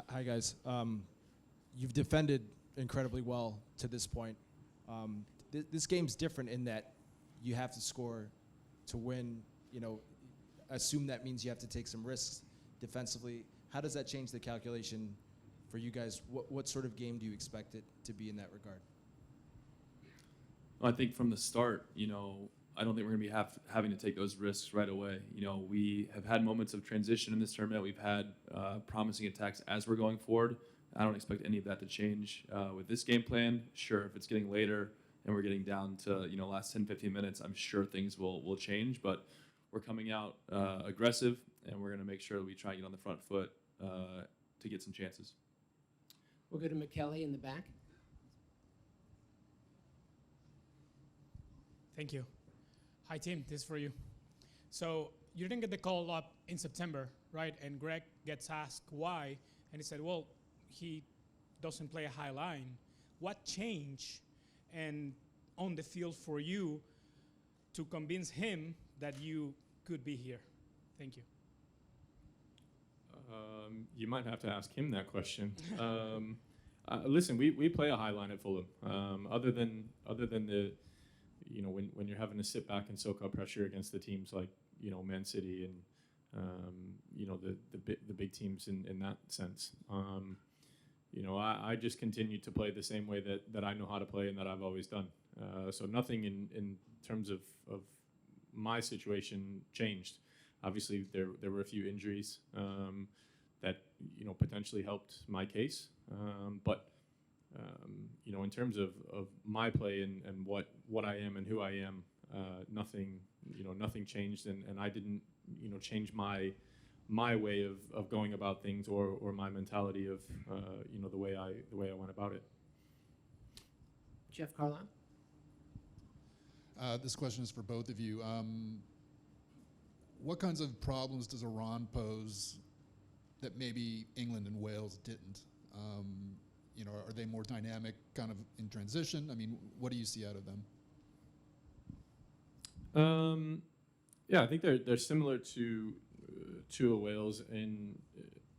Hi guys. You've defended incredibly well to this point. This game's different in that you have to score to win. You know, assume that means you have to take some risks defensively. How does that change the calculation for you guys? What sort of game do you expect it to be in that regard? Well, I think from the start, I don't think we're going to be having to take those risks right away. We have had moments of transition in this tournament. We've had promising attacks as we're going forward. I don't expect any of that to change with this game plan. Sure, if it's getting later and we're getting down to last 10, 15 minutes, I'm sure things will change. But we're coming out aggressive, and we're going to make sure that we try and get on the front foot to get some chances. We'll go to McKelly in the back. Thank you. Hi, team. This is for you. So you didn't get the call up in September, right? And Greg gets asked why, and he said, well, he doesn't play a high line. What changed and on the field for you to convince him that you could be here? Thank you. You might have to ask him that question. Listen, we play a high line at Fulham. Other than the when you're having to sit back and soak up pressure against the teams like Man City and the big teams in that sense. I just continue to play the same way that I know how to play and that I've always done. So nothing in terms of my situation changed. Obviously, there were a few injuries that potentially helped my case, but in terms of my play and what I am and who I am, nothing changed, and I didn't change my way of going about things or my mentality of the way I went about it. Jeff Carlisle. This question is for both of you. What kinds of problems does Iran pose that maybe England and Wales didn't? Are they more dynamic kind of in transition? I mean, what do you see out of them? Yeah, I think they're similar to Wales in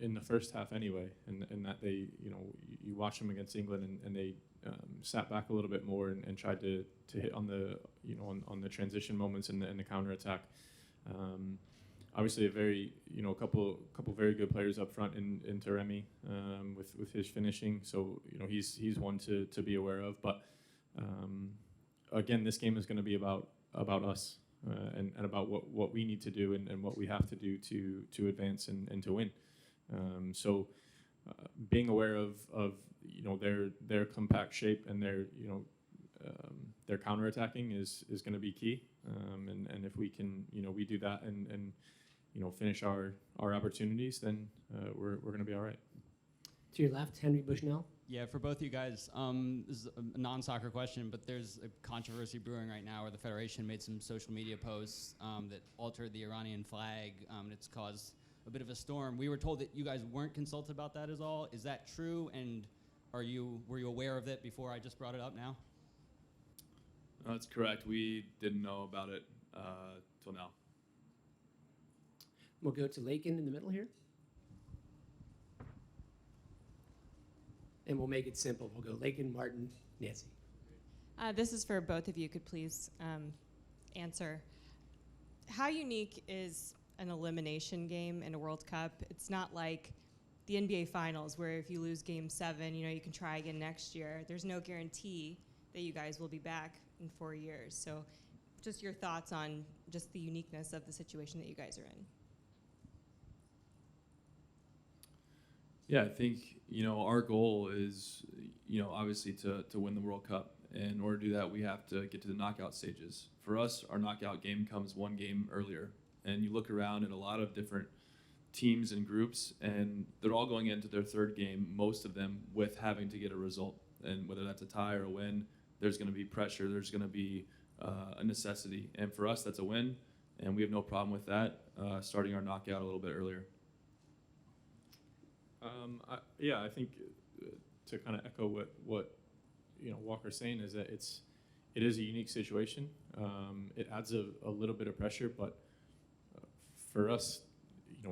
the first half anyway, and that they you watch them against England and they sat back a little bit more and tried to hit on the on the transition moments and the counter attack. Obviously, a very a couple very good players up front in Taremi with his finishing. So he's one to be aware of. But again, this game is going to be about us and about what we need to do and what we have to do to advance and to win. So being aware of their compact shape and their counterattacking is going to be key. And if we can we do that and finish our opportunities, then we're going to be all right. To your left, Henry Bushnell. Yeah, for both you guys, this is a non-soccer question, but there's a controversy brewing right now where the Federation made some social media posts that altered the Iranian flag, and it's caused a bit of a storm. We were told that you guys weren't consulted about that at all. Is that true? And were you aware of it before I just brought it up now? That's correct. We didn't know about it till now. We'll go to Lakin in the middle here. And we'll make it simple. We'll go Lakin, Martin, Nancy. This is for both of you. Could please answer. How unique is an elimination game in a World Cup? It's not like the NBA Finals where if you lose Game 7, you can try again next year. There's no guarantee that you guys will be back in 4 years. So just your thoughts on just the uniqueness of the situation that you guys are in. Yeah, I think our goal is obviously to win the World Cup. And in order to do that, we have to get to the knockout stages. For us, our knockout game comes one game earlier. And you look around at a lot of different teams and groups, and they're all going into their third game, most of them with having to get a result. And whether that's a tie or a win, there's going to be pressure. There's going to be a necessity. And for us, that's a win. And we have no problem with that, starting our knockout a little bit earlier. I think to kind of echo what Walker's saying is that it is a unique situation. It adds a little bit of pressure, but for us,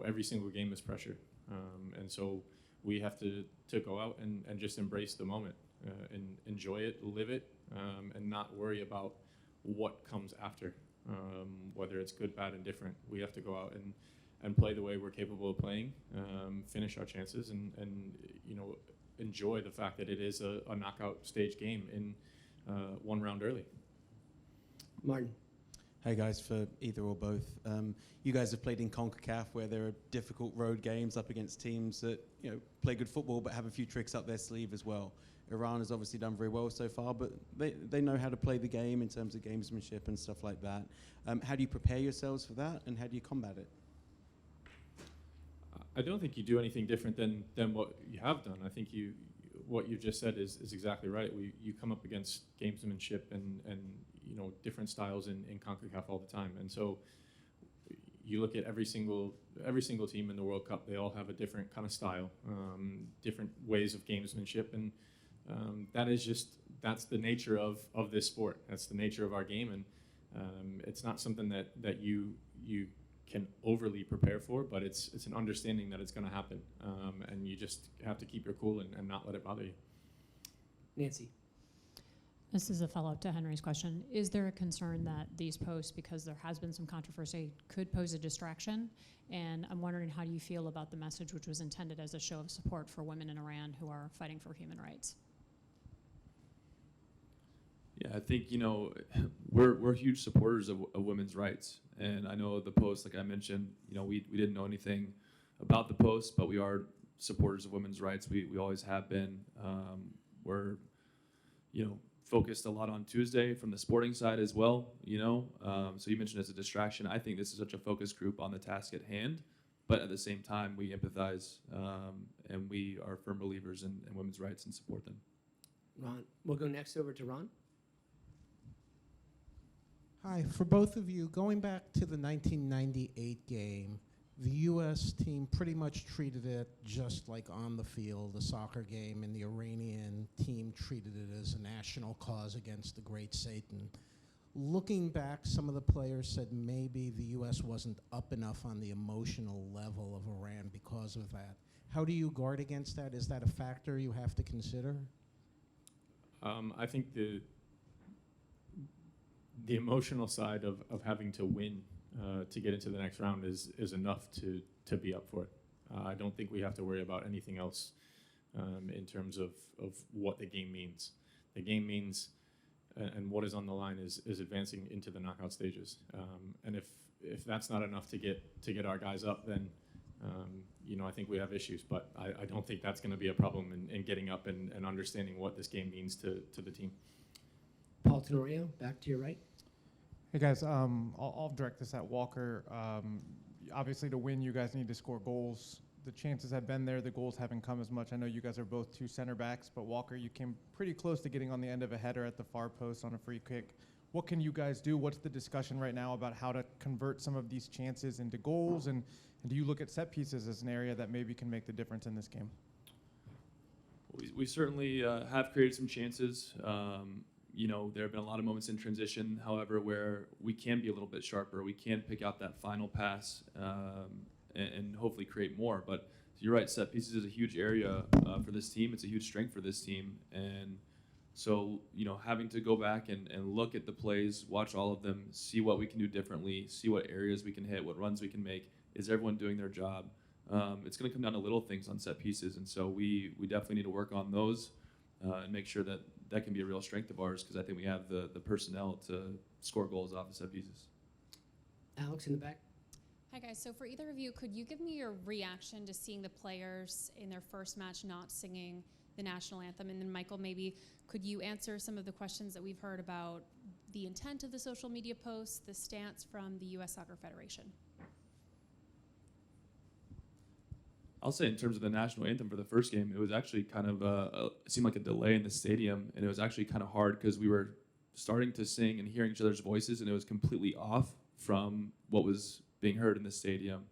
every single game is pressure, and so we have to go out and just embrace the moment and enjoy it, live it, and not worry about what comes after, whether it's good, bad, and different. We have to go out and play the way we're capable of playing, finish our chances, and enjoy the fact that it is a knockout stage game in one round early. Martin. Hey guys, for either or both. You guys have played in CONCACAF where there are difficult road games up against teams that play good football but have a few tricks up their sleeve as well. Iran has obviously done very well so far, but they know how to play the game in terms of gamesmanship and stuff like that. How do you prepare yourselves for that, and how do you combat it? I don't think you do anything different than what you have done. I think what you've just said is exactly right. You come up against gamesmanship and different styles in CONCACAF all the time, and so you look at every single team in the World Cup. They all have a different kind of style, different ways of gamesmanship, and that's the nature of this sport. That's the nature of our game, and it's not something that you can overly prepare for, but it's an understanding that it's going to happen, and you just have to keep your cool and not let it bother you. Nancy. This is a follow-up to Henry's question. Is there a concern that these posts, because there has been some controversy, could pose a distraction? And I'm wondering, how do you feel about the message which was intended as a show of support for women in Iran who are fighting for human rights? Yeah, I think, we're huge supporters of women's rights. And I know the post, like I mentioned, we didn't know anything about the post, but we are supporters of women's rights. We always have been. We're, focused a lot on Tuesday from the sporting side as well, So you mentioned as a distraction. I think this is such a focus group on the task at hand, but at the same time, we empathize and we are firm believers in women's rights and support them. Ron. We'll go next over to Ron. Hi, for both of you, going back to the 1998 game, the U.S. team pretty much treated it just like on the field, a soccer game, and the Iranian team treated it as a national cause against the great Satan. Looking back, some of the players said maybe the U.S. wasn't up enough on the emotional level of Iran because of that. How do you guard against that? Is that a factor you have to consider? I think the emotional side of having to win to get into the next round is enough to be up for it. I don't think we have to worry about anything else in terms of what the game means. The game means, and what is on the line is advancing into the knockout stages. And if that's not enough to get our guys up, then I think we have issues. But I don't think that's going to be a problem in getting up and understanding what this game means to the team. Paul Tenorio, back to your right. Hey guys, I'll direct this at Walker. Obviously, to win, you guys need to score goals. The chances have been there. The goals haven't come as much. I know you guys are both two center backs, but Walker, you came pretty close to getting on the end of a header at the far post on a free kick. What can you guys do? What's the discussion right now about how to convert some of these chances into goals? And do you look at set pieces as an area that maybe can make the difference in this game? We certainly have created some chances. There have been a lot of moments in transition, however, where we can be a little bit sharper. We can pick out that final pass and hopefully create more. But you're right, set pieces is a huge area for this team. It's a huge strength for this team. And so, having to go back and look at the plays, watch all of them, see what we can do differently, see what areas we can hit, what runs we can make. Is everyone doing their job? It's going to come down to little things on set pieces. And so we definitely need to work on those and make sure that can be a real strength of ours, because I think we have the personnel to score goals off of set pieces. Alex in the back. Hi guys, so for either of you, could you give me your reaction to seeing the players in their first match not singing the national anthem? And then Michael, maybe could you answer some of the questions that we've heard about the intent of the social media posts, the stance from the U.S. Soccer Federation? I'll say in terms of the national anthem for the first game, it was actually kind of it seemed like a delay in the stadium, and it was actually kind of hard because we were starting to sing and hearing each other's voices, and it was completely off from what was being heard in the stadium.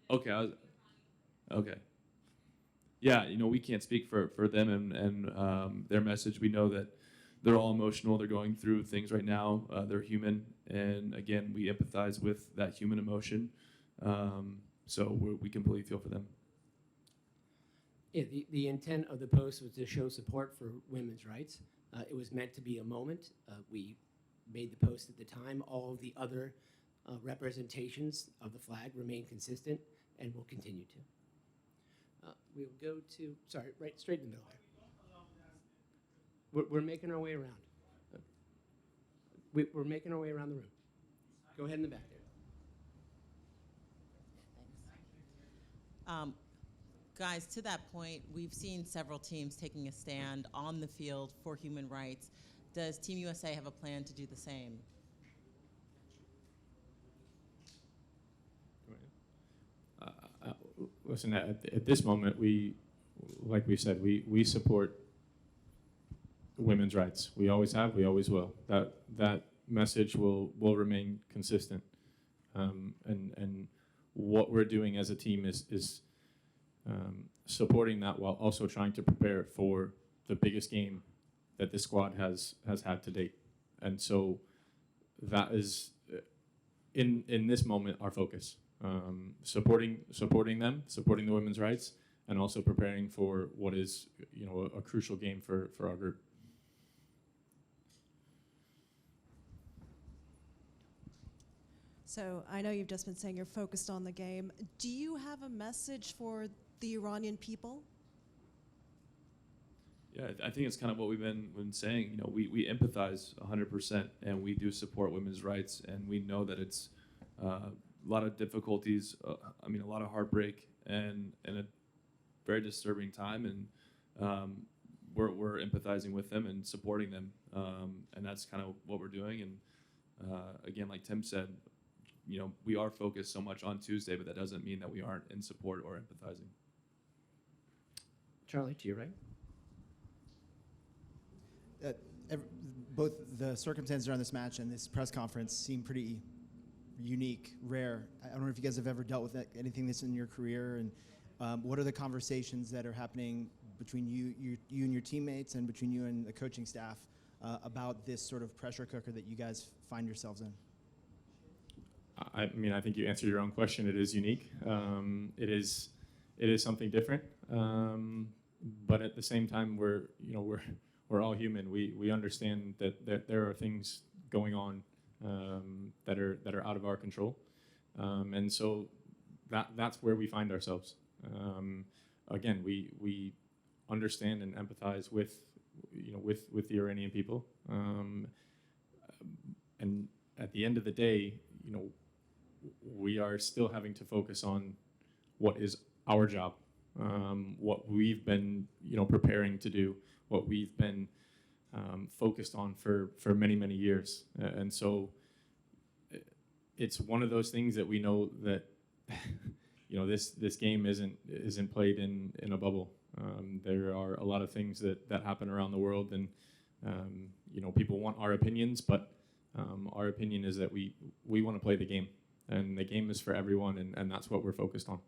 Okay. Yeah, we can't speak for them and their message. We know that they're all emotional. They're going through things right now. They're human, and again, we empathize with that human emotion. So we completely feel for them. Yeah, the intent of the post was to show support for women's rights. It was meant to be a moment. We made the post at the time. All of the other representations of the flag remain consistent and will continue to. We'll go to, sorry, right straight in the middle there. We're making our way around. We're making our way around the room. Go ahead in the back there. Guys, to that point, we've seen several teams taking a stand on the field for human rights. Does Team USA have a plan to do the same? Listen, at this moment, like we said, we support women's rights. We always have, we always will. That message will remain consistent. And what we're doing as a team is supporting that while also trying to prepare for the biggest game that this squad has had to date. And so that is, in this moment, our focus. Supporting them, supporting the women's rights, and also preparing for what is, a crucial game for our group. So I know you've just been saying you're focused on the game. Do you have a message for the Iranian people? Yeah, I think it's kind of what we've been saying. We empathize 100%, and we do support women's rights, and we know that it's a lot of difficulties. A lot of heartbreak, and a very disturbing time, and we're empathizing with them and supporting them, and that's kind of what we're doing. And again, like Tim said, we are focused so much on Tuesday, but that doesn't mean that we aren't in support or empathizing. Charlie, to your right. Both the circumstances around this match and this press conference seem pretty unique, rare. I don't know if you guys have ever dealt with anything this in your career, and what are the conversations that are happening between you and your teammates, and between you and the coaching staff about this sort of pressure cooker that you guys find yourselves in? I think you answered your own question. It is unique. It is something different. But at the same time, we're all human. We understand that there are things going on that are out of our control, and so that's where we find ourselves. Again, we understand and empathize with the Iranian people, and at the end of the day, we are still having to focus on what is our job, what we've been preparing to do, what we've been focused on for many, many years. And so it's one of those things that we know that this game isn't played in a bubble. There are a lot of things that happen around the world, and people want our opinions, but our opinion is that we want to play the game, and the game is for everyone, and that's what we're focused on.